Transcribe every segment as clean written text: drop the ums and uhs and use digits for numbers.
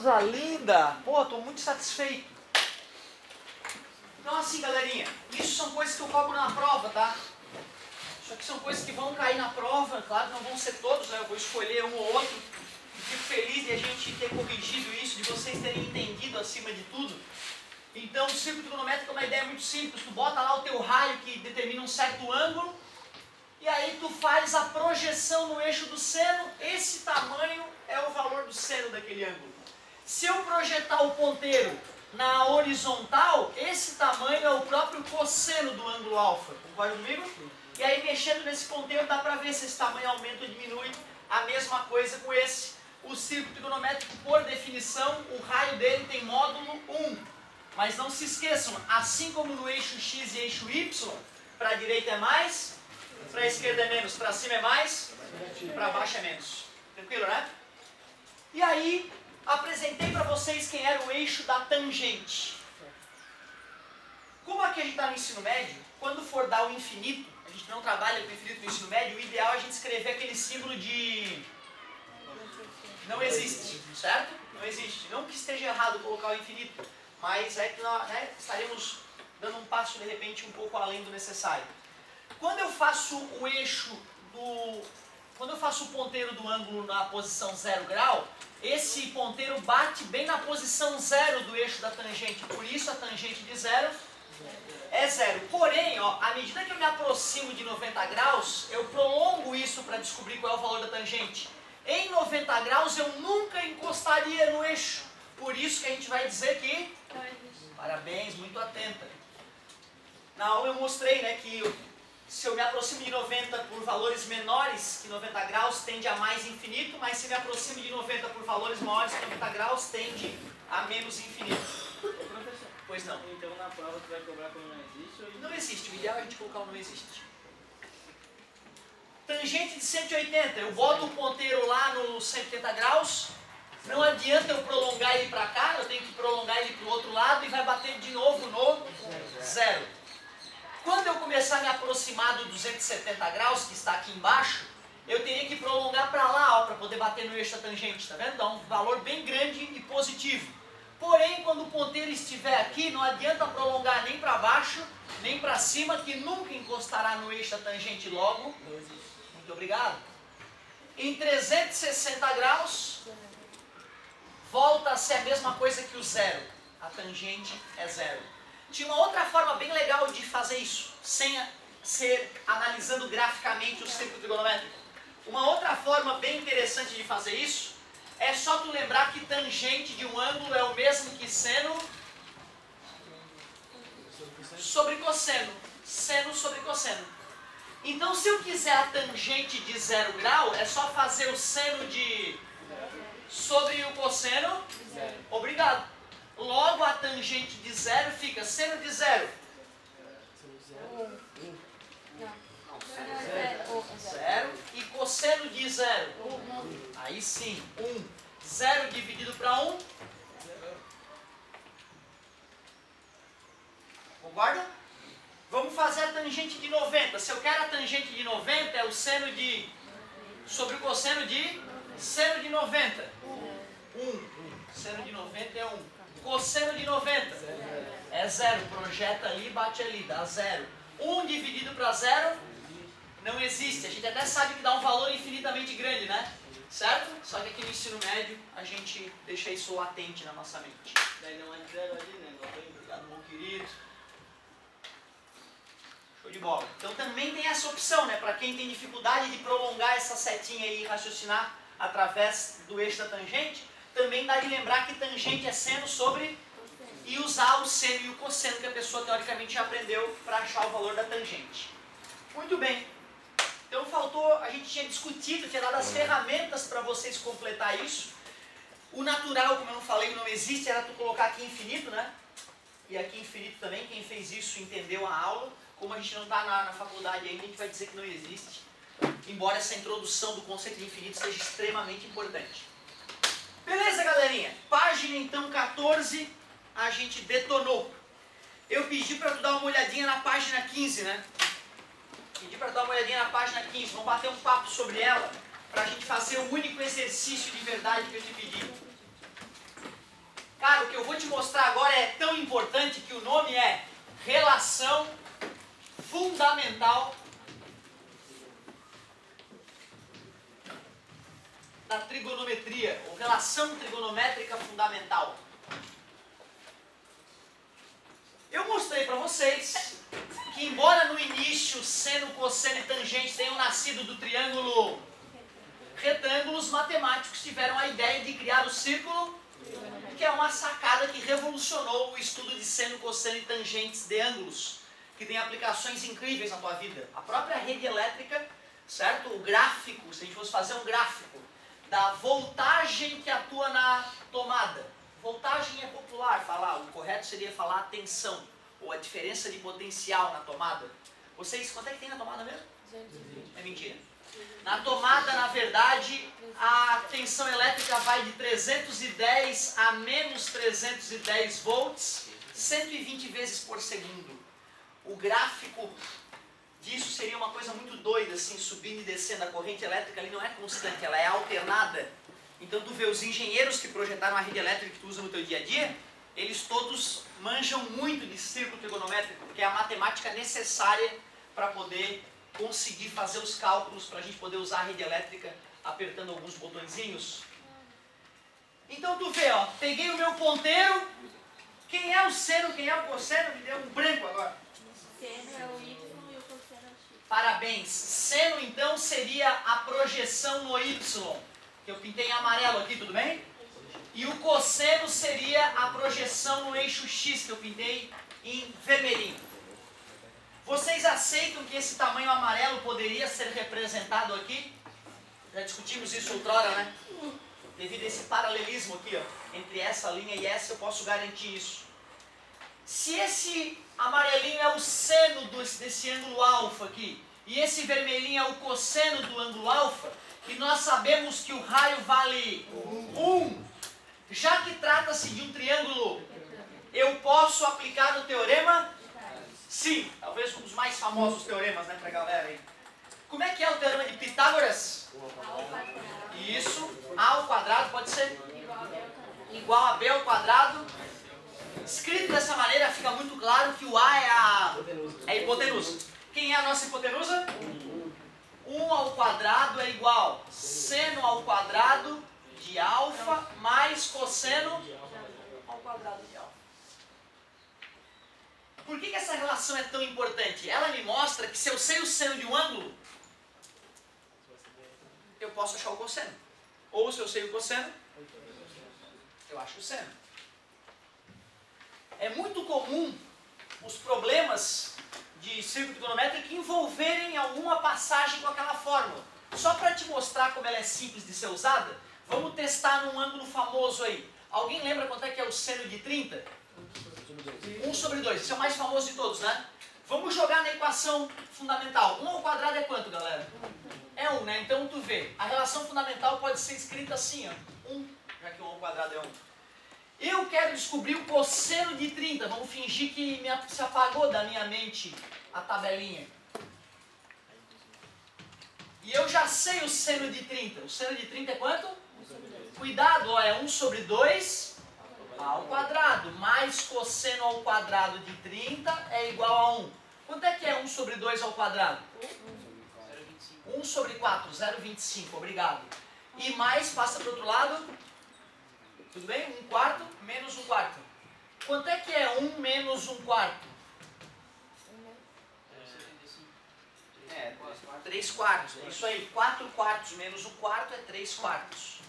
coisa linda! Pô, tô muito satisfeito. Então assim, galerinha, isso são coisas que eu cobro na prova, tá? Isso aqui são coisas que vão cair na prova, claro que não vão ser todos, né? Eu vou escolher um ou outro. Fico feliz de a gente ter corrigido isso, de vocês terem entendido acima de tudo. Então, o círculo trigonométrico é uma ideia muito simples. Tu bota lá o teu raio que determina um certo ângulo, e aí tu faz a projeção no eixo do seno. Esse tamanho é o valor do seno daquele ângulo. Se eu projetar o ponteiro na horizontal, esse tamanho é o próprio cosseno do ângulo alfa. Concorda comigo? E aí, mexendo nesse ponteiro, dá pra ver se esse tamanho aumenta ou diminui. A mesma coisa com esse. O círculo trigonométrico, por definição, o raio dele tem módulo 1. Mas não se esqueçam, assim como no eixo X e eixo Y, para a direita é mais, para a esquerda é menos, para cima é mais, para baixo é menos. Tranquilo, né? E aí, apresentei para vocês quem era o eixo da tangente. Como aqui a gente está no ensino médio, quando for dar o infinito, a gente não trabalha com o infinito no ensino médio, o ideal é a gente escrever aquele símbolo de... Não existe, certo? Não existe. Não que esteja errado colocar o infinito, mas é que nós, né, estaremos dando um passo, de repente, um pouco além do necessário. Quando eu faço o eixo do... Quando eu faço o ponteiro do ângulo na posição 0 grau, esse ponteiro bate bem na posição 0 do eixo da tangente. Por isso a tangente de 0 é 0. Porém, ó, à medida que eu me aproximo de 90 graus, eu prolongo isso para descobrir qual é o valor da tangente. Em 90 graus eu nunca encostaria no eixo. Por isso que a gente vai dizer que... Parabéns, muito atenta. Na aula eu mostrei, né, que se eu me aproximo de 90 por valores menores que 90 graus, tende a mais infinito, mas se me aproximo de 90 por valores maiores que 90 graus, tende a menos infinito. Professor, Pois não. então na prova tu vai cobrar quando não existe? Ou... Não existe, o ideal é a gente colocar o não existe. Tangente de 180, eu boto o ponteiro lá no 180 graus, não adianta eu prolongar ele para cá, eu tenho que prolongar ele para o outro lado e vai bater de novo no 0. Quando eu começar a me aproximar do 270 graus, que está aqui embaixo, eu teria que prolongar para lá, para poder bater no eixo da tangente, tá vendo? Dá um valor bem grande e positivo. Porém, quando o ponteiro estiver aqui, não adianta prolongar nem para baixo, nem para cima, que nunca encostará no eixo da tangente logo. Muito obrigado. Em 360 graus, volta a ser a mesma coisa que o 0. A tangente é 0. Tinha uma outra forma bem legal de fazer isso, sem ser analisando graficamente o círculo trigonométrico. Uma outra forma bem interessante de fazer isso é só tu lembrar que tangente de um ângulo é o mesmo que seno sobre cosseno. Seno sobre cosseno. Então, se eu quiser a tangente de 0 grau, é só fazer o seno de sobre o cosseno. Obrigado. Logo, a tangente de 0 fica seno de 0. 0 e cosseno de 0. Aí sim, 1. 0 dividido para 1. Concorda? Vamos fazer a tangente de 90. Se eu quero a tangente de 90, é o seno de... sobre o cosseno de... seno de 90. 1. Seno de 90 é 1. Cosseno de 90 é 0. Projeta ali, bate ali, dá 0. 1 dividido para 0 não existe. A gente até sabe que dá um valor infinitamente grande, né? Certo? Só que aqui no ensino médio a gente deixa isso latente na nossa mente. Daí não é 0 ali, né? Não tem... Obrigado, meu querido. Show de bola. Então também tem essa opção, né? Para quem tem dificuldade de prolongar essa setinha aí e raciocinar através do eixo da tangente, também dá de lembrar que tangente é seno sobre e usar o seno e o cosseno que a pessoa teoricamente já aprendeu para achar o valor da tangente. Muito bem. Então faltou, a gente tinha discutido, tinha dado as ferramentas para vocês completar isso. O natural, como eu não falei, não existe, era tu colocar aqui infinito, né? E aqui infinito também, quem fez isso entendeu a aula. Como a gente não está na faculdade ainda, a gente vai dizer que não existe. Embora essa introdução do conceito de infinito seja extremamente importante. Beleza, galerinha? Página, então, 14, a gente detonou. Eu pedi para tu dar uma olhadinha na página 15, né? Pedi para dar uma olhadinha na página 15. Vamos bater um papo sobre ela, para a gente fazer o único exercício de verdade que eu te pedi. Cara, o que eu vou te mostrar agora é tão importante que o nome é Relação Fundamental da Trigonometria, ou Relação Trigonométrica Fundamental. Eu mostrei para vocês que, embora no início seno, cosseno e tangente tenham nascido do triângulo retângulo, os matemáticos tiveram a ideia de criar o círculo, que é uma sacada que revolucionou o estudo de seno, cosseno e tangentes de ângulos, que tem aplicações incríveis na tua vida. A própria rede elétrica, certo? O gráfico, se a gente fosse fazer um gráfico da voltagem que atua na tomada. Voltagem é popular falar, o correto seria falar tensão, ou a diferença de potencial na tomada. Vocês, quanto é que tem na tomada mesmo? 220. É mentira. Na tomada, na verdade, a tensão elétrica vai de 310 a menos 310 volts, 120 vezes por segundo. O gráfico disso seria uma coisa muito doida, assim, subindo e descendo. A corrente elétrica ali não é constante, ela é alternada. Então tu vê os engenheiros que projetaram a rede elétrica que tu usa no teu dia a dia, eles todos manjam muito de círculo trigonométrico, porque é a matemática necessária para poder conseguir fazer os cálculos, para a gente poder usar a rede elétrica apertando alguns botõezinhos. Então tu vê, ó, peguei o meu ponteiro, quem é o seno, quem é o cosseno, me deu um branco agora. Seno é o Y e o cosseno é o X. Parabéns. Seno então seria a projeção no Y, que eu pintei em amarelo aqui, tudo bem? E o cosseno seria a projeção no eixo X, que eu pintei em vermelhinho. Vocês aceitam que esse tamanho amarelo poderia ser representado aqui? Já discutimos isso outrora, né? Devido a esse paralelismo aqui, ó, entre essa linha e essa, eu posso garantir isso. Se esse amarelinho é o seno desse ângulo alfa aqui, e esse vermelhinho é o cosseno do ângulo alfa, e nós sabemos que o raio vale 1, já que trata-se de um triângulo, eu posso aplicar o teorema? Sim, talvez um dos mais famosos teoremas, né, pra galera aí. Como é que é o teorema de Pitágoras? Isso, A ao quadrado pode ser igual a B ao quadrado. Escrito dessa maneira fica muito claro que o A é a hipotenusa. Quem é a nossa hipotenusa? 1 ao quadrado é igual seno ao quadrado de alfa mais cosseno ao quadrado de alfa. Por que essa relação é tão importante? Ela me mostra que se eu sei o seno de um ângulo, eu posso achar o cosseno. Ou se eu sei o cosseno, eu acho o seno. É muito comum os problemas de círculo trigonométrico envolverem alguma passagem com aquela fórmula. Só para te mostrar como ela é simples de ser usada, vamos testar num ângulo famoso aí. Alguém lembra quanto é que é o seno de 30? 1 sobre 2. Esse é o mais famoso de todos, né? Vamos jogar na equação fundamental. 1 ao quadrado é quanto, galera? É 1, né? Então tu vê, a relação fundamental pode ser escrita assim, ó. 1, já que 1 ao quadrado é 1. Eu quero descobrir o cosseno de 30. Vamos fingir que se apagou da minha mente a tabelinha. E eu já sei o seno de 30. O seno de 30 é quanto? 1 sobre 2. Cuidado, ó, é 1 sobre 2 ao quadrado. Mais cosseno ao quadrado de 30 é igual a 1. Quanto é que é 1 sobre 2 ao quadrado? 1 sobre 4, 0,25. Obrigado. E mais, passa para o outro lado. Tudo bem? 1 quarto menos 1 quarto. Quanto é que é 1 menos 1 quarto? 3 quartos. É isso aí. 4 quartos menos 1 quarto é 3 quartos.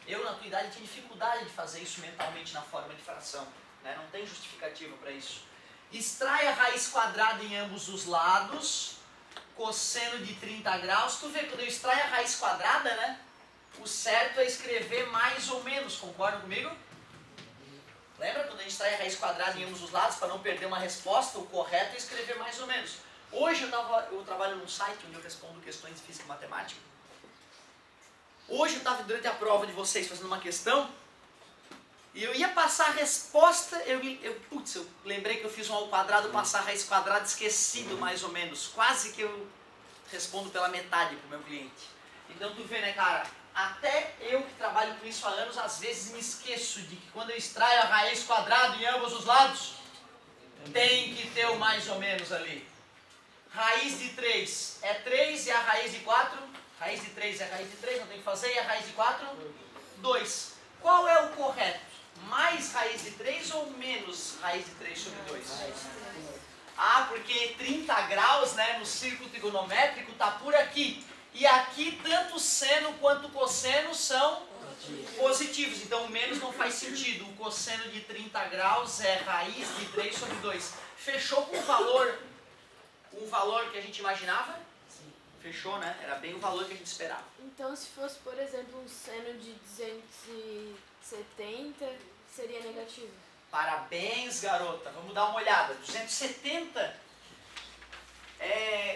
Eu, na tua idade, tinha dificuldade de fazer isso mentalmente na forma de fração. Né? Não tem justificativa para isso. Extrai a raiz quadrada em ambos os lados. Cosseno de 30 graus. Tu vê, quando eu extraio a raiz quadrada, né? O certo é escrever mais ou menos, concordam comigo? Lembra quando a gente extrai a raiz quadrada em ambos os lados para não perder uma resposta? O correto é escrever mais ou menos. Hoje eu trabalho num site onde eu respondo questões de física e matemática. Hoje eu estava durante a prova de vocês fazendo uma questão e eu ia passar a resposta, eu lembrei que eu fiz 1 ao quadrado, passar a raiz quadrada, esquecido mais ou menos. Quase que eu respondo pela metade para o meu cliente. Então tu vê, né, cara, Até eu que trabalho com isso há anos, às vezes me esqueço de que quando eu extraio a raiz quadrada em ambos os lados, tem que ter o mais ou menos ali. Raiz de 3 é 3 e a raiz de 4, raiz de 3 é a raiz de 3, não tem que fazer, e a raiz de 4, 2. Qual é o correto? Mais raiz de 3 ou menos raiz de 3 sobre 2? Ah, porque 30 graus, né, no círculo trigonométrico está por aqui. E aqui tanto seno quanto cosseno são positivos. Então o menos não faz sentido. O cosseno de 30 graus é raiz de 3 sobre 2. Fechou com o valor que a gente imaginava? Sim. Fechou, né? Era bem o valor que a gente esperava. Então, se fosse, por exemplo, um seno de 270, seria negativo. Parabéns, garota. Vamos dar uma olhada. 270,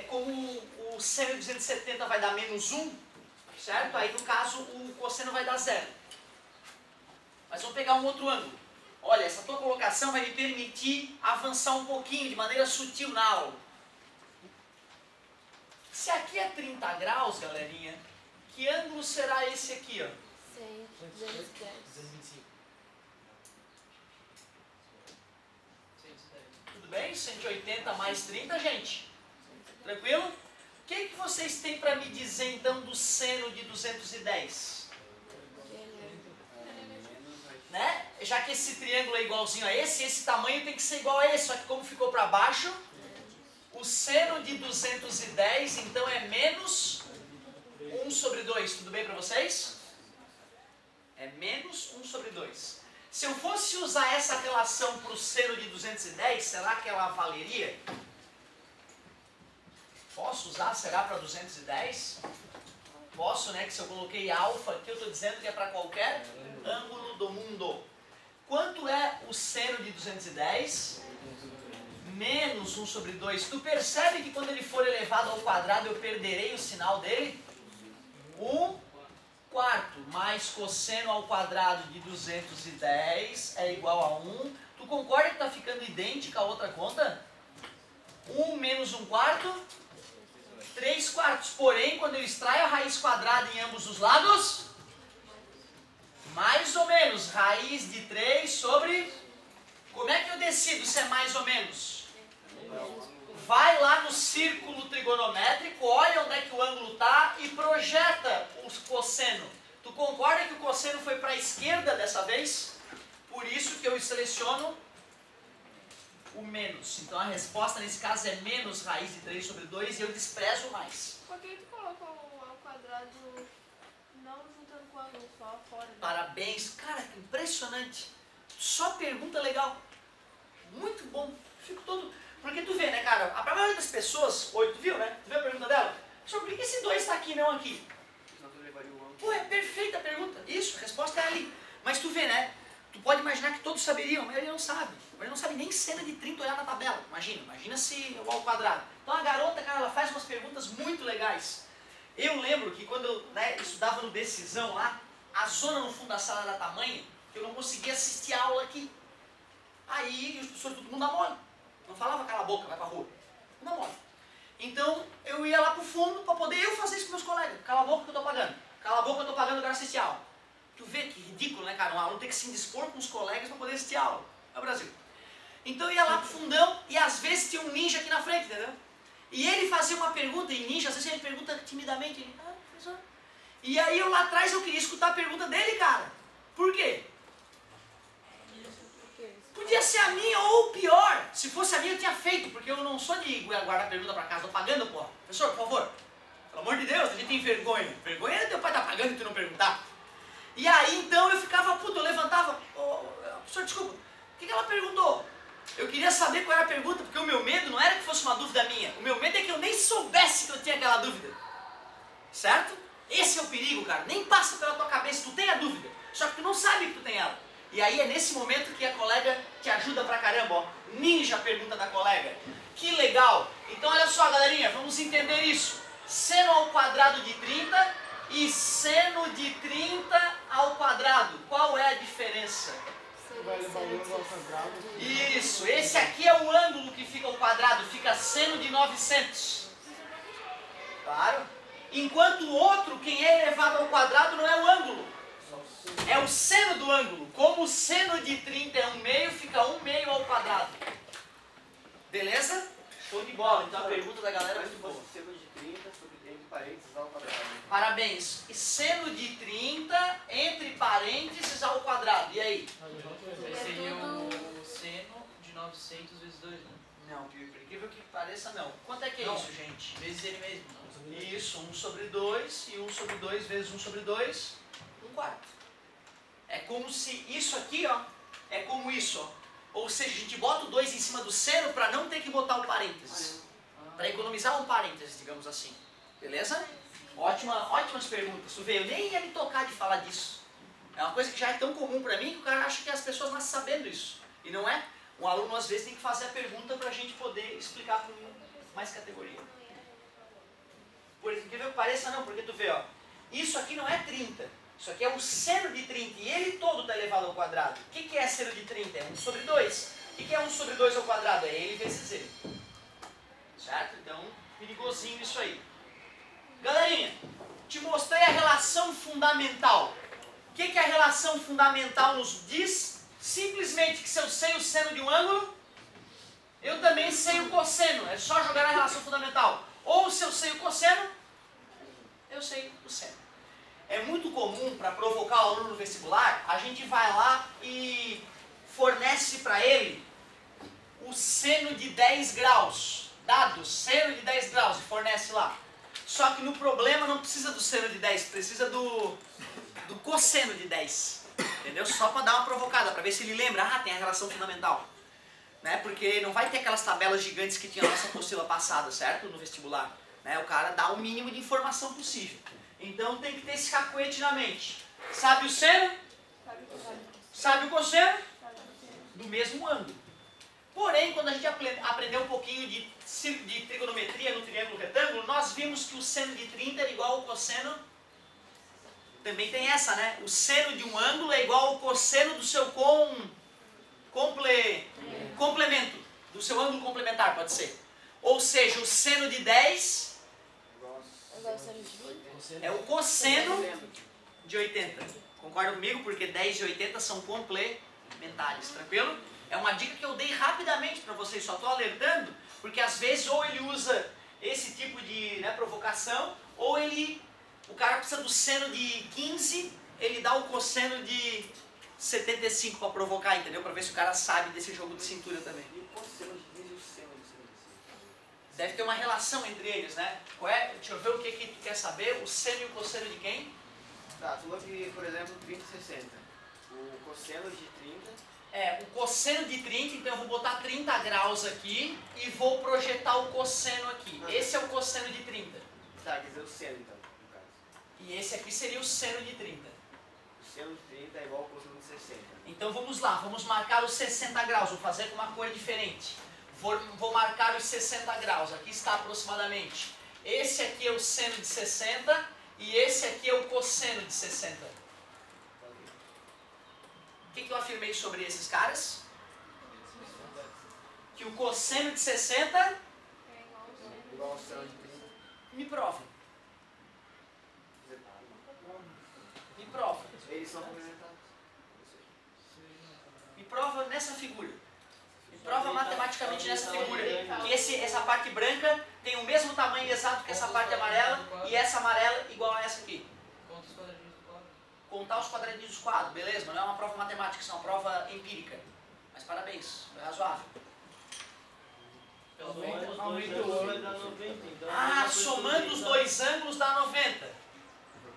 como o seno de 270 vai dar menos 1, certo? Aí, no caso, o cosseno vai dar 0. Mas vamos pegar um outro ângulo. Olha, essa tua colocação vai me permitir avançar um pouquinho, de maneira sutil na aula. Se aqui é 30 graus, galerinha, que ângulo será esse aqui, ó? 100, 210. 225. Tudo bem? 180 mais 30, gente? Tranquilo? O que vocês têm para me dizer, então, do seno de 210? Né? Já que esse triângulo é igualzinho a esse tamanho tem que ser igual a esse, só que como ficou para baixo, o seno de 210, então, é menos 1 sobre 2. Tudo bem para vocês? É menos 1 sobre 2. Se eu fosse usar essa relação para o seno de 210, será que ela valeria? Posso usar? Será para 210? Posso, né? Que se eu coloquei alfa aqui, eu estou dizendo que é para qualquer ângulo do mundo. Quanto é o seno de 210? Menos 1 sobre 2. Tu percebe que quando ele for elevado ao quadrado, eu perderei o sinal dele? 1 quarto mais cosseno ao quadrado de 210 é igual a 1. Tu concorda que está ficando idêntica a outra conta? 1 menos 1 quarto? 3 quartos. Porém, quando eu extraio a raiz quadrada em ambos os lados, mais ou menos, raiz de 3 sobre... Como é que eu decido se é mais ou menos? Vai lá no círculo trigonométrico, olha onde é que o ângulo está e projeta o cosseno. Tu concorda que o cosseno foi para a esquerda dessa vez? Por isso que eu seleciono o menos. Então a resposta nesse caso é menos raiz de 3 sobre 2 e eu desprezo mais. Por que tu colocou ao quadrado não juntando com o ângulo, só fora? Né? Parabéns. Cara, que impressionante. Só pergunta legal. Muito bom. Fico todo... Porque tu vê, né, cara? A maioria das pessoas... Oi, tu viu, né? Tu viu a pergunta dela? Senhor, por que esse 2 está aqui e não aqui? Pô, é perfeita a pergunta. Isso, a resposta é ali. Mas tu vê, né? Tu pode imaginar que todos saberiam, mas ele não sabe. Ele não sabe nem seno de 30 olhar na tabela. Imagina se ao quadrado. Então a garota, cara, ela faz umas perguntas muito legais. Eu lembro que quando eu estudava no Decisão lá, a zona no fundo da sala era tamanha que eu não conseguia assistir a aula aqui. Aí os professores, todo mundo dá mole. Não falava cala a boca, vai pra rua. Não dá mole. Então eu ia lá pro fundo para poder eu fazer isso com meus colegas. Cala a boca que eu tô pagando. Cala a boca que eu tô pagando para assistir a aula. Tu vê que ridículo, né, cara? Um aluno tem que se indispor com os colegas para poder assistir a aula. É o Brasil. Então eu ia lá pro fundão e às vezes tinha um ninja aqui na frente, entendeu? E ele fazia uma pergunta, e ninja, às vezes ele pergunta timidamente, ele, professor. E aí eu lá atrás eu queria escutar a pergunta dele, cara. Por quê? Podia ser a minha ou pior. Se fosse a minha eu tinha feito, porque eu não sou de guardar pergunta pra casa, tô pagando, porra. Professor, por favor. Pelo amor de Deus, a gente tem vergonha. Vergonha é teu pai tá pagando e tu não perguntar. E aí então eu ficava, puto, eu levantava. Professor, desculpa, o que ela perguntou? Eu queria saber qual era a pergunta, porque o meu medo não era que fosse uma dúvida minha. O meu medo é que eu nem soubesse que eu tinha aquela dúvida. Certo? Esse é o perigo, cara. Nem passa pela tua cabeça, tu tem a dúvida. Só que tu não sabe que tu tem ela. E aí é nesse momento que a colega te ajuda pra caramba, ó. Ninja pergunta da colega. Que legal. Então olha só, galerinha, vamos entender isso. Seno ao quadrado de 30 e seno de 30 ao quadrado. Qual é a diferença? Vai levar o ângulo ao quadrado. Isso, esse aqui é o ângulo que fica ao quadrado, fica seno de 900. Claro. Enquanto o outro, quem é elevado ao quadrado não é o ângulo, é o seno do ângulo. Como o seno de 30 é 1/2, fica 1/2 ao quadrado. Beleza? Show de bola. Então a pergunta da galera é muito boa. Seno de 30 sobre entre parênteses ao quadrado. Parabéns. E seno de 30 entre parênteses ao quadrado. E aí? Seria o seno de 900 vezes 2, né? Não, por incrível que pareça, não. Quanto é que é Não. isso, gente? Vezes ele mesmo. Isso, 1/2 e 1/2 vezes 1/2, 1/4. É como se isso aqui, ó, é como isso, ó. Ou seja, a gente bota o 2 em cima do seno para não ter que botar o parênteses. Para economizar um parênteses, digamos assim. Beleza? Ótimas perguntas. Tu vê, eu nem ia me tocar de falar disso. É uma coisa que já é tão comum para mim que o cara acha que as pessoas nascem sabendo isso. E não é. Um aluno às vezes tem que fazer a pergunta para a gente poder explicar com mais categoria. Por incrível que pareça, não, porque tu vê, ó, isso aqui não é 30, isso aqui é o seno de 30 e ele todo está elevado ao quadrado. O que é seno de 30? É 1/2. O que é 1/2 ao quadrado? É ele vezes ele. Certo? Então, perigosinho isso aí. Galerinha, te mostrei a relação fundamental. O que a relação fundamental nos diz? Simplesmente que se eu sei o seno de um ângulo, eu também sei o cosseno. É só jogar na relação fundamental. Ou se eu sei o cosseno, eu sei o seno. É muito comum para provocar o aluno no vestibular, a gente vai lá e fornece para ele o seno de 10 graus. Dados, seno de 10 graus, e fornece lá. Só que no problema não precisa do seno de 10, precisa do cosseno de 10. Entendeu? Só para dar uma provocada, para ver se ele lembra, tem a relação fundamental. Né? Porque não vai ter aquelas tabelas gigantes que tinha na nossa apostila passada, certo? No vestibular. Né? O cara dá o mínimo de informação possível. Então tem que ter esse cacuete na mente. Sabe o seno? Sabe o cosseno? Do mesmo ângulo. Porém, quando a gente aprendeu um pouquinho de trigonometria no triângulo retângulo, nós vimos que o seno de 30 era igual ao cosseno. Também tem essa, né? O seno de um ângulo é igual ao cosseno do seu complemento, do seu ângulo complementar, pode ser. Ou seja, o seno de 10 é o cosseno de 80. Concorda comigo? Porque 10 e 80 são complementares, tranquilo? É uma dica que eu dei rapidamente para vocês, só estou alertando, porque às vezes ou ele usa esse tipo de provocação, ou o cara precisa do seno de 15, ele dá o cosseno de 75 para provocar, entendeu? Para ver se o cara sabe desse jogo de cintura também. E o cosseno de 15 e o seno de 75? Deve ter uma relação entre eles, né? Deixa eu ver o que tu quer saber. O seno e o cosseno de quem? Tá, tu falou que, por exemplo, 30 e 60. O cosseno de 30... O cosseno de 30, então eu vou botar 30 graus aqui e vou projetar o cosseno aqui. Esse é o cosseno de 30. Tá, quer dizer o seno então, no caso. E esse aqui seria o seno de 30. O seno de 30 é igual ao cosseno de 60. Então vamos lá, vamos marcar os 60 graus, vou fazer com uma cor diferente. Vou marcar os 60 graus, aqui está aproximadamente. Esse aqui é o seno de 60 e esse aqui é o cosseno de 60. O que eu afirmei sobre esses caras? Que o cosseno de 60... Igual ao seno de 30. Me prova. Me prova. Eles são complementares. Me prova nessa figura. Me prova matematicamente nessa figura. Que essa parte branca tem o mesmo tamanho exato que essa parte amarela e essa amarela igual a essa aqui. Conta os quadradinhos do quadro. Contar os quadradinhos dos quadros, beleza? Mas não é uma prova matemática, isso é uma prova empírica. Mas parabéns, foi razoável. Pelo Somando menos os dois ângulos vai dar 90. Então, a mesma coisa Somando tu os deitar- dois ângulos dá 90.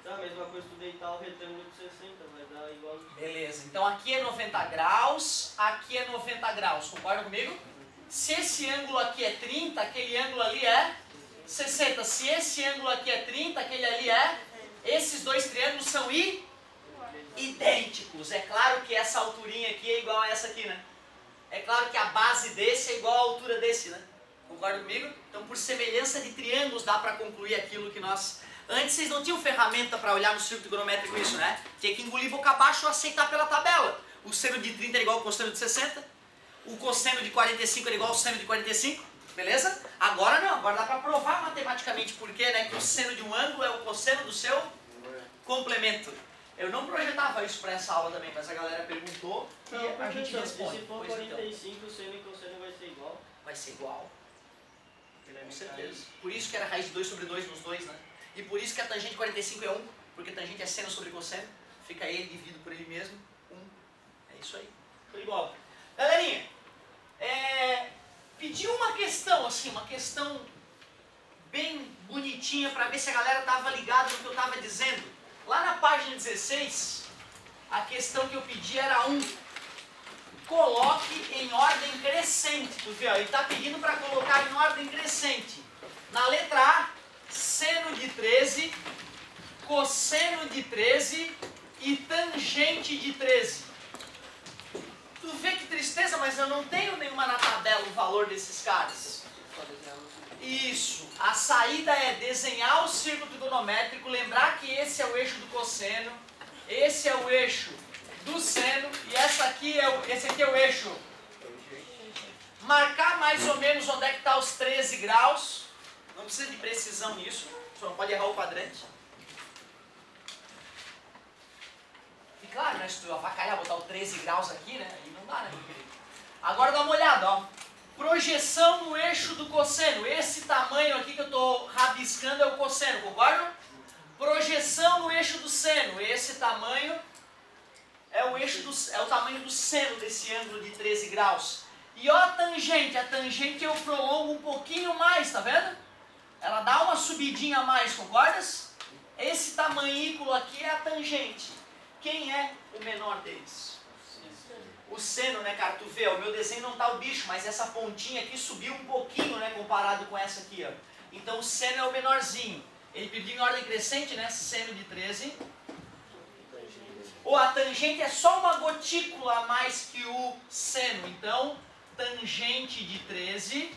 Tá, a mesma coisa tu deitar o retângulo de 60, vai dar igual... Beleza, então aqui é 90 graus, aqui é 90 graus, concorda comigo? Se esse ângulo aqui é 30, aquele ângulo ali é 60. Se esse ângulo aqui é 30, aquele ali é... Esses dois triângulos são idênticos. É claro que essa alturinha aqui é igual a essa aqui, né? É claro que a base desse é igual à altura desse, né? Concorda comigo? Então, por semelhança de triângulos, dá para concluir aquilo que nós... Antes vocês não tinham ferramenta para olhar no círculo trigonométrico isso, né? Tinha que engolir boca abaixo ou aceitar pela tabela. O seno de 30 era igual ao cosseno de 60. O cosseno de 45 era igual ao seno de 45. Beleza? Agora não, agora dá para provar matematicamente por quê, né? Que o seno de um ângulo é o cosseno do seu complemento. Eu não projetava isso para essa aula também, mas a galera perguntou e a gente responde. E se for Pois então. 45, o seno e cosseno vai ser igual? Vai ser igual, Ele é com meio certeza. Por isso que era raiz de 2 sobre 2 nos dois, né? E por isso que a tangente 45 é 1, porque tangente é seno sobre cosseno. Fica ele dividido por ele mesmo, 1. É isso aí. Foi igual. Galerinha, pedi uma questão, assim, uma questão bem bonitinha para ver se a galera tava ligada no que eu tava dizendo. Lá na página 16, a questão que eu pedi era 1. Coloque em ordem crescente. Tu vê, ó, ele está pedindo para colocar em ordem crescente. Na letra A, seno de 13, cosseno de 13 e tangente de 13. Tu vê que tristeza, mas eu não tenho nenhuma na tabela o valor desses caras. Isso. A saída é desenhar o círculo trigonométrico, lembrar que esse é o eixo do cosseno, esse é o eixo do seno e esse aqui é o eixo. Marcar mais ou menos onde é que está os 13 graus. Não precisa de precisão nisso, só não pode errar o quadrante. E claro, né, se tu avacalhar, botar o 13 graus aqui, né, aí não dá, né, meu querido? Agora dá uma olhada, ó. Projeção no eixo do cosseno. Esse tamanho aqui que eu estou rabiscando é o cosseno, concorda? Projeção no eixo do seno. Esse tamanho é o tamanho do seno desse ângulo de 13 graus. E ó a tangente eu prolongo um pouquinho mais, tá vendo? Ela dá uma subidinha a mais, concordas? Esse tamanhículo aqui é a tangente. Quem é o menor deles? O seno, né, cara? Tu vê, o meu desenho não tá o bicho, mas essa pontinha aqui subiu um pouquinho, né, comparado com essa aqui, ó. Então o seno é o menorzinho. Ele pediu em ordem crescente, né, seno de 13. Ou a tangente é só uma gotícula a mais que o seno. Então, tangente de 13.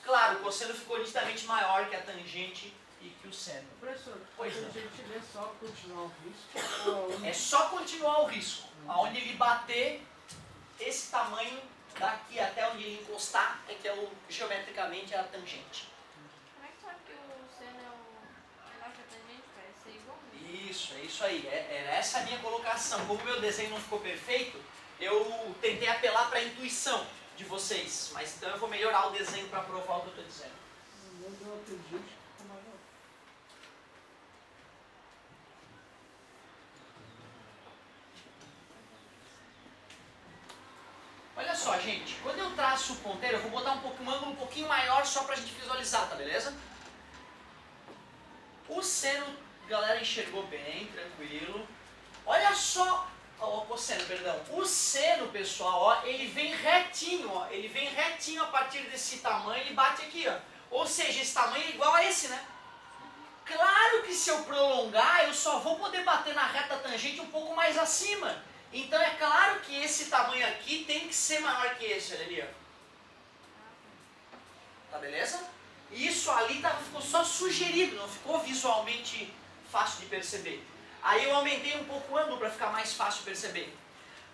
Claro, o cosseno ficou nitidamente maior que a tangente e que o seno. Professor, Pois a não. gente vê só continuar o risco ou... É só continuar o risco. Aonde ele bater, esse tamanho daqui até onde ele encostar, é que geometricamente é a tangente. Como é que sabe que o seno é o menor que a tangente? Parece ser igual. Isso, é isso aí. Era essa a minha colocação. Como o meu desenho não ficou perfeito, eu tentei apelar para a intuição de vocês. Mas então eu vou melhorar o desenho para provar o que eu estou dizendo. Eu acredito que ficou maior. Olha só, gente. Quando eu traço o ponteiro, eu vou botar um ângulo um pouquinho maior só para a gente visualizar, tá beleza? O seno, galera, enxergou bem, tranquilo. Olha só, ó, o cosseno, perdão. O seno, pessoal, ó, ele vem retinho, ó. Ele vem retinho a partir desse tamanho e bate aqui, ó. Ou seja, esse tamanho é igual a esse, né? Claro que se eu prolongar, eu só vou poder bater na reta tangente um pouco mais acima. Então é claro que esse tamanho aqui tem que ser maior que esse, olha ali, ó. Tá beleza? Isso ali ficou só sugerido, não ficou visualmente fácil de perceber. Aí eu aumentei um pouco o ângulo para ficar mais fácil de perceber.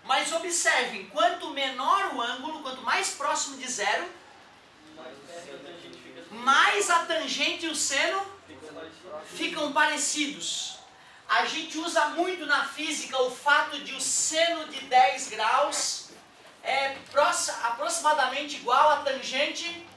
Mas observem, quanto menor o ângulo, quanto mais próximo de zero, mais a tangente e o seno ficam parecidos. A gente usa muito na física o fato de o seno de 10 graus é aproximadamente igual à tangente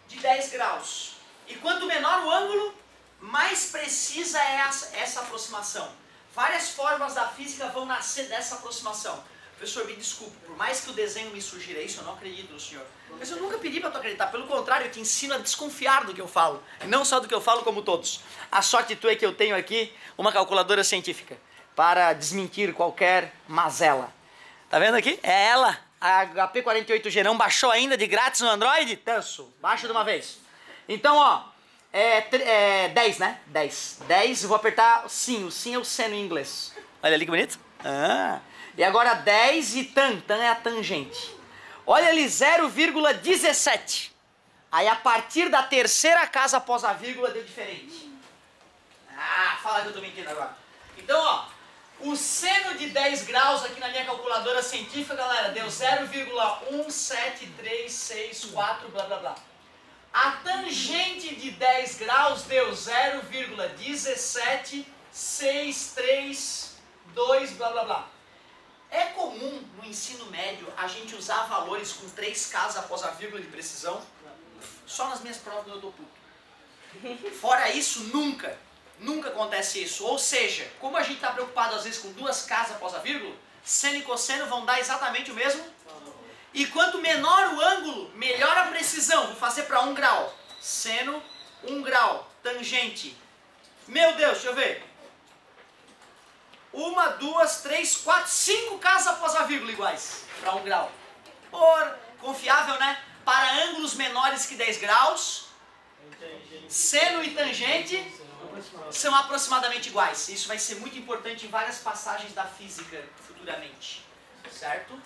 de 10 graus. E quanto menor o ângulo, mais precisa é essa aproximação. Várias formas da física vão nascer dessa aproximação. Professor, me desculpe, por mais que o desenho me sugira isso, eu não acredito no senhor. Mas eu nunca pedi para tu acreditar, pelo contrário, eu te ensino a desconfiar do que eu falo. E não só do que eu falo, como todos. A sorte tua é que eu tenho aqui uma calculadora científica para desmentir qualquer mazela. Tá vendo aqui? É ela, a HP48G. Não baixou ainda de grátis no Android? Tanso, baixa de uma vez. Então, ó, 10, né? 10. 10, eu vou apertar sim. O sim é o seno em inglês. Olha ali que bonito. E agora 10 e tan é a tangente. Olha ali, 0,17. Aí a partir da terceira casa após a vírgula deu diferente. Fala que eu tô mentindo agora. Então, ó, O seno de 10 graus aqui na minha calculadora científica, galera, deu 0,173664, blá blá blá. A tangente de 10 graus deu 0,17632, blá blá blá. É comum no ensino médio a gente usar valores com 3 casas após a vírgula de precisão? Só nas minhas provas eu dou puto. Fora isso, nunca acontece isso. Ou seja, como a gente está preocupado às vezes com 2 casas após a vírgula, seno e cosseno vão dar exatamente o mesmo. E quanto menor o ângulo, melhor a precisão. Vou fazer para 1 grau. Seno, 1 grau. Tangente. Meu Deus, deixa eu ver. 1, 2, 3, 4, 5 casas após a vírgula iguais. Para 1 grau. Confiável, né? Para ângulos menores que 10 graus, seno e tangente são aproximadamente iguais. Isso vai ser muito importante em várias passagens da física futuramente. Certo?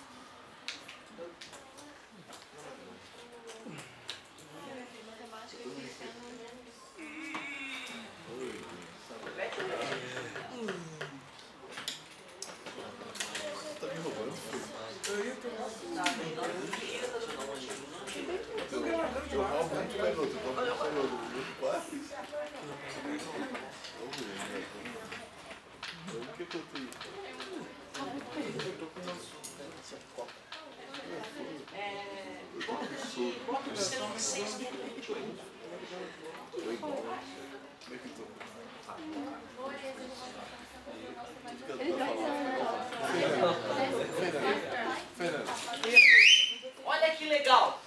Bota o seno de 6,28. Olha que legal.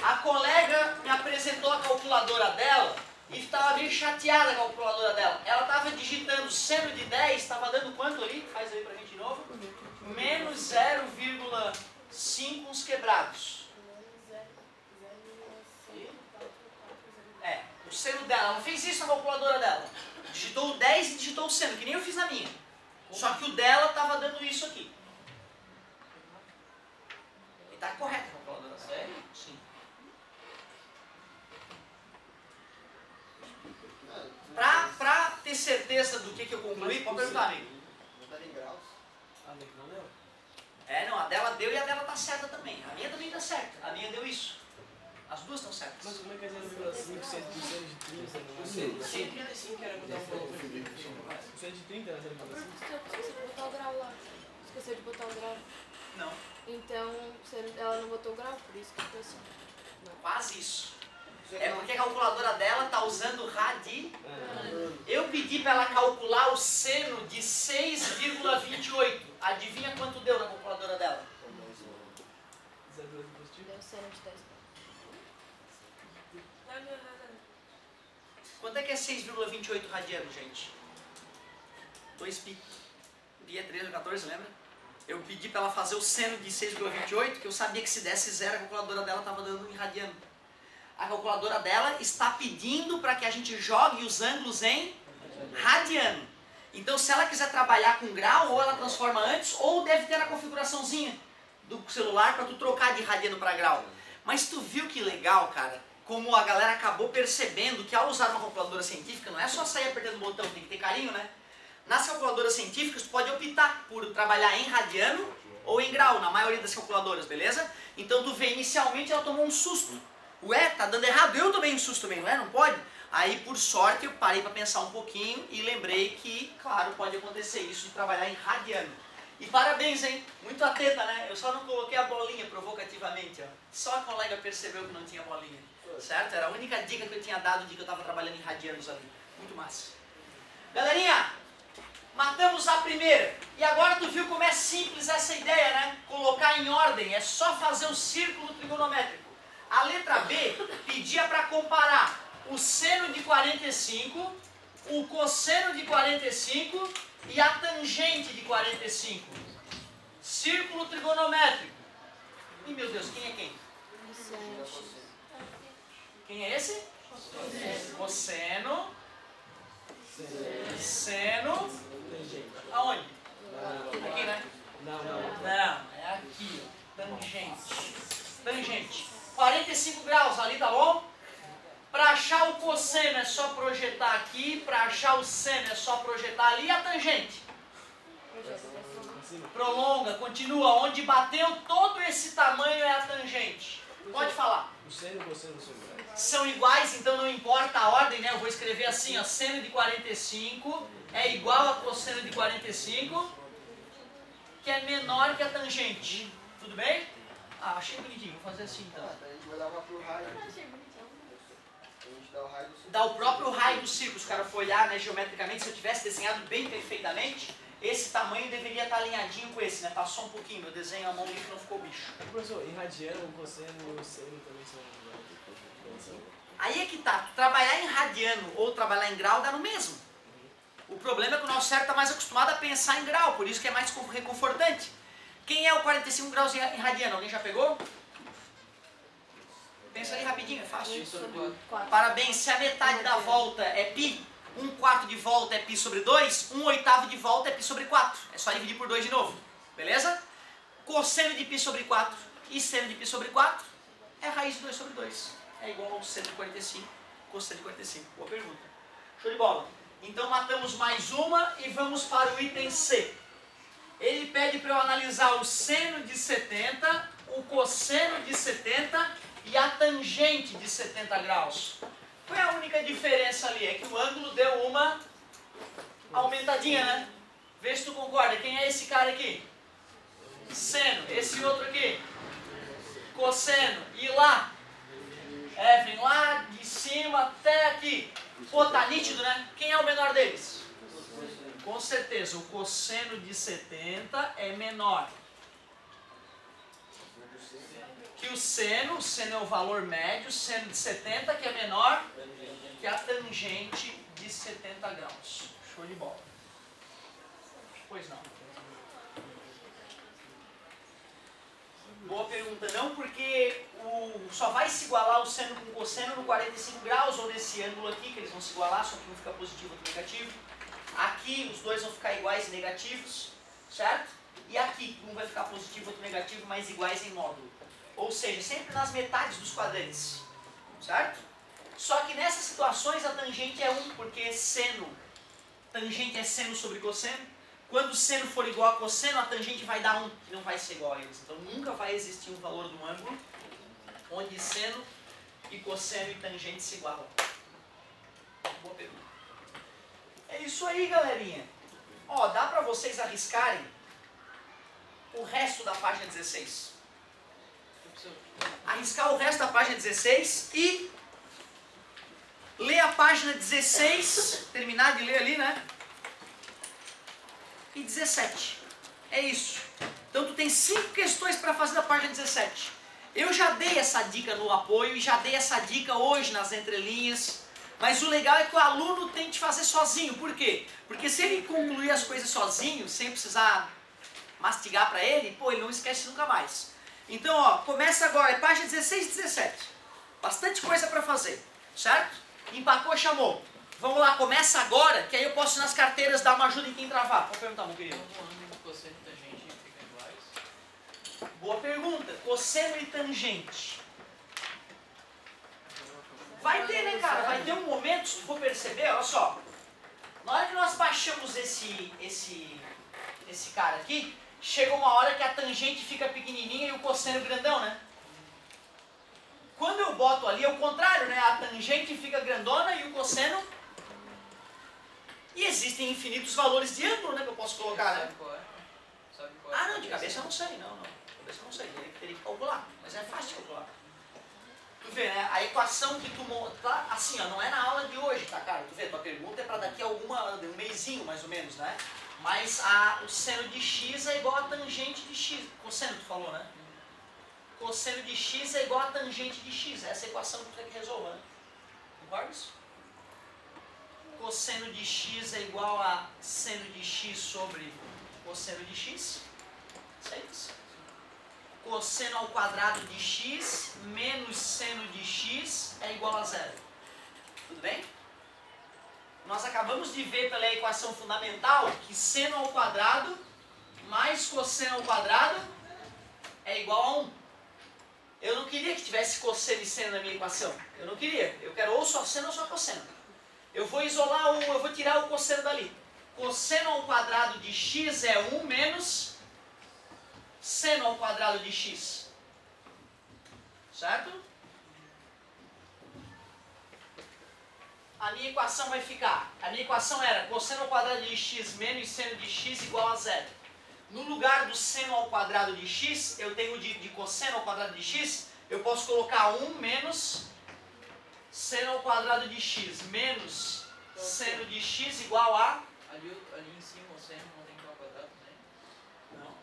A colega me apresentou a calculadora dela e estava meio chateada com a calculadora dela. Ela estava digitando seno de 10, estava dando quanto ali? Faz aí pra gente de novo. Menos 0,5 uns quebrados. O seno dela, ela fez isso na calculadora dela. Digitou o 10 e digitou o seno, que nem eu fiz na minha. Só que o dela estava dando isso aqui. E está correta a calculadora. Sério? Sim. Pra ter certeza do que eu concluí, pode perguntar, amigo. Não tá em graus? Não deu? Não, a dela deu e a dela tá certa também. A minha também tá certa. A minha deu isso. As duas estão certas. Mas como é que é 0,5 seno de 30? O 135 era quando eu falou. O seno de 30 era 0,5? Esqueceu de botar o grau lá. Esqueceu de botar o grau. Não. Então, ela não botou o grau, por isso que ficou assim. Quase isso. É porque a calculadora dela tá usando radi. Eu pedi para ela calcular o seno de 6,28. Adivinha quanto deu na calculadora dela? 0,5 positivo? Deu seno de 10. Quanto é que é 6,28 radiano, gente? 2 pi. Pi é 13 ou 14, lembra? Eu pedi para ela fazer o seno de 6,28, que eu sabia que se desse zero, a calculadora dela estava dando em radiano. A calculadora dela está pedindo para que a gente jogue os ângulos em radiano. Então, se ela quiser trabalhar com grau, ou ela transforma antes, ou deve ter a configuraçãozinha do celular para tu trocar de radiano para grau. Mas tu viu que legal, cara? Como a galera acabou percebendo que ao usar uma calculadora científica, não é só sair apertando o botão, tem que ter carinho, né? Nas calculadoras científicas, tu pode optar por trabalhar em radiano ou em grau, na maioria das calculadoras, beleza? Então tu vê, inicialmente ela tomou um susto. Ué, tá dando errado, eu tomei um susto também, não é? Não pode? Aí, por sorte, eu parei para pensar um pouquinho e lembrei que, claro, pode acontecer isso de trabalhar em radiano. E parabéns, hein? Muito atenta, né? Eu só não coloquei a bolinha provocativamente, ó. Só a colega percebeu que não tinha bolinha. Certo? Era a única dica que eu tinha dado de que eu estava trabalhando em radianos ali. Muito massa. Galerinha, matamos a primeira. E agora tu viu como é simples essa ideia, né? Colocar em ordem. É só fazer o círculo trigonométrico. A letra B pedia para comparar o seno de 45, o cosseno de 45 e a tangente de 45. Círculo trigonométrico. Ih, meu Deus, quem é quem? Quem é esse? Cosseno. Seno. Aonde? Aqui, né? Não, é aqui, ó. Tangente. Tangente. 45 graus ali, tá bom? Para achar o cosseno é só projetar aqui, para achar o seno é só projetar ali e a tangente. Prolonga, continua. Onde bateu todo esse tamanho é a tangente. Pode falar. O seno e o cosseno são iguais. São iguais, então não importa a ordem, né? Eu vou escrever assim, ó. Seno de 45 é igual a cosseno de 45, que é menor que a tangente. Tudo bem? Ah, achei bonitinho. Vou fazer assim então. A gente vai dar uma pro raio. Eu achei bonitinho. A gente dá o raio do círculo. Dá o próprio raio do círculo. Se o cara for olhar, né, geometricamente, se eu tivesse desenhado bem perfeitamente, esse tamanho deveria estar alinhadinho com esse, né? Passou um pouquinho, meu desenho, a mão ali que não ficou bicho. Professor, e radiano, o cosseno e o seno também são iguais. Aí é que tá. Trabalhar em radiano ou trabalhar em grau dá no mesmo. O problema é que o nosso cérebro está mais acostumado a pensar em grau, por isso que é mais reconfortante. Quem é o 45 graus em radiano? Alguém já pegou? Pensa ali rapidinho, é fácil. Pi sobre 4. 4. Parabéns, se a metade da volta é π, 1/4 de volta é π sobre 2, 1/8 de volta é π sobre 4. É só dividir por 2 de novo, beleza? Cosseno de π sobre 4 e seno de π sobre 4 é raiz de 2 sobre 2. É igual ao seno de 45, cosseno de 45. Boa pergunta. Show de bola. Então matamos mais uma e vamos para o item C. Ele pede para eu analisar o seno de 70, o cosseno de 70 e a tangente de 70 graus. Qual é a única diferença ali? É que o ângulo deu uma aumentadinha, né? Vê se tu concorda. Quem é esse cara aqui? Seno. Esse outro aqui? Cosseno. E lá? É, vem lá de cima até aqui. Pô, tá nítido, né? Quem é o menor deles? Com certeza, o cosseno de 70 é menor que o seno é o valor médio, seno de 70 que é menor que a tangente de 70 graus. Show de bola. Pois não. Boa pergunta, não, porque só vai se igualar o seno com o cosseno no 45 graus ou nesse ângulo aqui, que eles vão se igualar, só que um fica positivo e outro negativo. Aqui os dois vão ficar iguais e negativos, certo? E aqui um vai ficar positivo e outro negativo, mas iguais em módulo. Ou seja, sempre nas metades dos quadrantes, certo? Só que nessas situações a tangente é 1, porque tangente é seno sobre cosseno. Quando o seno for igual a cosseno, a tangente vai dar 1, que não vai ser igual a eles. Então nunca vai existir um valor do ângulo onde seno e cosseno e tangente se igualam. Boa pergunta. É isso aí, galerinha. Ó, dá pra vocês arriscarem o resto da página 16. Arriscar o resto da página 16 e ler a página 16, terminar de ler ali, né? E 17. É isso. Então tu tem 5 questões para fazer da página 17. Eu já dei essa dica no apoio e já dei essa dica hoje nas entrelinhas. Mas o legal é que o aluno tem que fazer sozinho. Por quê? Porque se ele concluir as coisas sozinho, sem precisar mastigar para ele, pô, ele não esquece nunca mais. Então, ó, começa agora, é página 16 e 17. Bastante coisa para fazer, certo? Empacou, chamou. Vamos lá, começa agora, que aí eu posso nas carteiras dar uma ajuda em quem travar. Pode perguntar, meu querido. Como o ângulo, cosseno e tangente ficam iguais? Boa pergunta. Cosseno e tangente. Vai ter, né, cara? Vai ter um momento, se tu for perceber, olha só. Na hora que nós baixamos esse cara aqui, chega uma hora que a tangente fica pequenininha e o cosseno grandão, né? Quando eu boto ali é o contrário, né? A tangente fica grandona e o cosseno... E existem infinitos valores de ângulo, né, que eu posso colocar, né? Sabe qual é? Sabe qual é? Ah, não, de cabeça eu não sei, não. De cabeça eu não sei, teria que calcular. Mas é fácil de calcular. Tu vê, né? A equação que tu monta, assim, ó, não é na aula de hoje, tá, cara? Tu vê, tua pergunta é pra daqui a um mesinho, mais ou menos, né? Mas o seno de x é igual a tangente de x. Cosseno, tu falou, né? Cosseno de x é igual a tangente de x. Essa é a equação que tu quer que resolva, né? Concordas? Cosseno de x é igual a seno de x sobre cosseno de x. Certo? Cosseno ao quadrado de x menos seno de x é igual a 0. Tudo bem? Nós acabamos de ver pela equação fundamental que seno ao quadrado mais cosseno ao quadrado é igual a 1. Eu não queria que tivesse cosseno e seno na minha equação. Eu não queria. Eu quero ou só seno ou só cosseno. Eu vou isolar eu vou tirar o cosseno dali. Cosseno ao quadrado de x é 1 menos ao quadrado de x. Certo? A minha equação vai ficar, a minha equação era cosseno ao quadrado de x menos seno de x igual a zero. No lugar do seno ao quadrado de x, eu tenho de cosseno ao quadrado de x, eu posso colocar 1 menos seno ao quadrado de x menos seno de x igual a... Ali em cima o seno não tem que ir ao quadrado também? Não.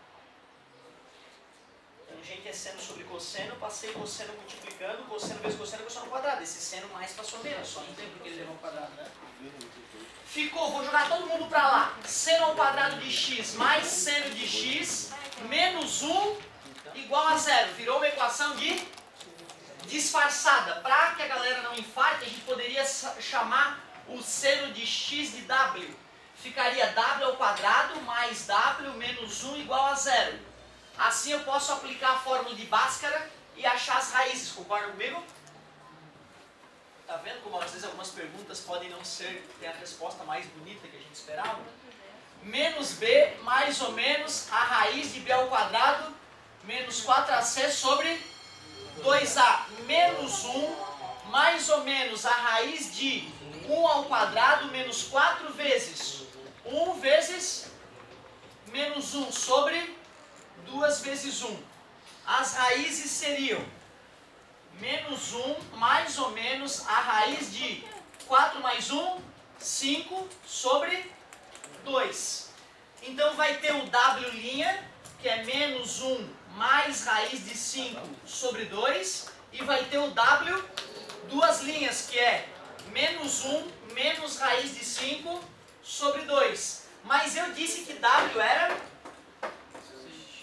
Tangente é seno sobre cosseno, passei cosseno multiplicando, cosseno vezes cosseno ao quadrado. Esse seno mais passou menos, só não tem porque ele levou ao quadrado, né? Ficou, vou jogar todo mundo pra lá. Seno ao quadrado de x mais seno de x menos 1 igual a zero. Virou uma equação de disfarçada. Para que a galera não infarte, a gente poderia chamar o seno de x de w. Ficaria w ao quadrado mais w menos 1 igual a zero. Assim eu posso aplicar a fórmula de Bhaskara e achar as raízes. Concordam comigo? Tá vendo como às vezes algumas perguntas podem não ter a resposta mais bonita que a gente esperava? Menos b mais ou menos a raiz de b ao quadrado menos 4ac sobre 2a menos 1 mais ou menos a raiz de 1 ao quadrado menos 4 vezes 1 vezes menos 1 sobre 2 vezes 1. As raízes seriam menos 1 mais ou menos a raiz de 4 mais 1, 5 sobre 2. Então vai ter o w', que é menos 1 mais raiz de 5 sobre 2. E vai ter o w, duas linhas, que é menos 1 menos raiz de 5 sobre 2. Mas eu disse que w era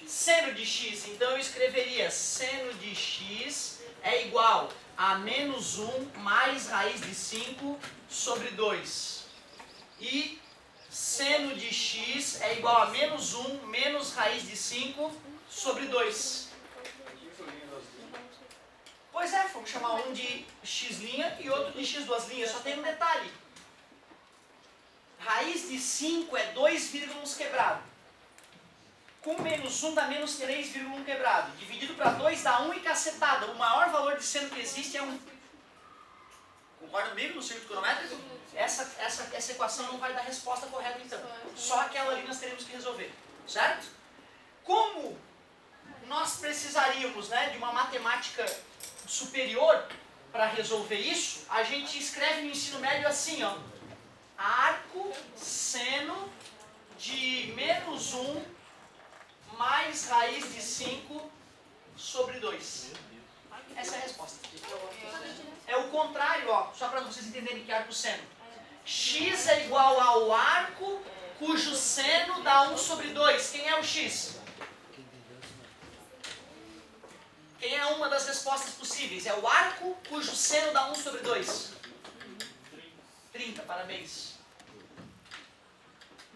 seno de x. Então eu escreveria seno de x é igual a menos 1 mais raiz de 5 sobre 2. E seno de x é igual a menos 1 menos raiz de 5 sobre 2. Pois é, vamos chamar um de x' e outro de x duas linhas. Só tem um detalhe. Raiz de 5 é 2,1 quebrado. Com menos 1 dá menos 3,1 quebrado. Dividido para 2 dá 1 e cacetada. O maior valor de seno que existe é 1. Concorda comigo no círculo cronométrico? Essa equação não vai dar resposta correta então. Só aquela ali nós teremos que resolver. Certo? Como nós precisaríamos, né, de uma matemática superior para resolver isso, a gente escreve no ensino médio assim, ó. Arco seno de menos 1 mais raiz de 5 sobre 2. Essa é a resposta. É o contrário, ó, só para vocês entenderem que é arco seno. X é igual ao arco cujo seno dá 1 sobre 2. Quem é o x? Quem é uma das respostas possíveis? É o arco cujo seno dá 1 sobre 2. 30, parabéns.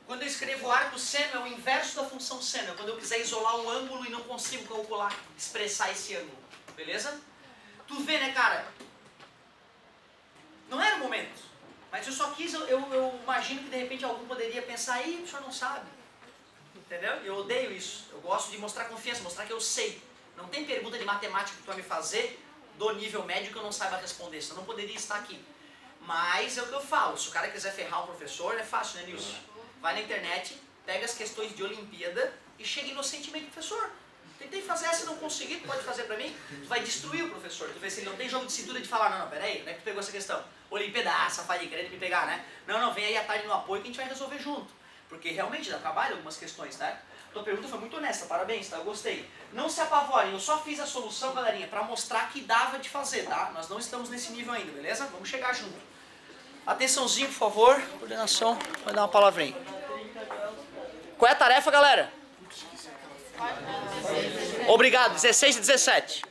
Quando eu escrevo arco seno, é o inverso da função seno. É quando eu quiser isolar um ângulo e não consigo calcular, expressar esse ângulo. Beleza? Tu vê, né, cara? Não era o momento. Mas eu só quis, eu imagino que de repente algum poderia pensar, ih, o senhor não sabe. Entendeu? Eu odeio isso. Eu gosto de mostrar confiança, mostrar que eu sei. Não tem pergunta de matemática que tu vai me fazer do nível médio que eu não saiba responder. Senão eu não poderia estar aqui. Mas é o que eu falo. Se o cara quiser ferrar o professor, é fácil, né, Nilson? Vai na internet, pega as questões de Olimpíada e chega inocentemente, professor. Tentei fazer essa e não consegui, tu pode fazer pra mim? Tu vai destruir o professor. Tu vê se ele não tem jogo de cintura de falar, não, peraí, onde é que tu pegou essa questão? Olimpíada, safadinho, querendo me pegar, né? Não, vem aí à tarde no apoio que a gente vai resolver junto. Porque realmente dá trabalho algumas questões, tá? Tua pergunta foi muito honesta, parabéns, tá? Eu gostei. Não se apavorem, eu só fiz a solução, galerinha, pra mostrar que dava de fazer, tá? Nós não estamos nesse nível ainda, beleza? Vamos chegar junto. Atençãozinho, por favor. Coordenação, vai dar uma palavrinha. Qual é a tarefa, galera? Obrigado, 16 e 17.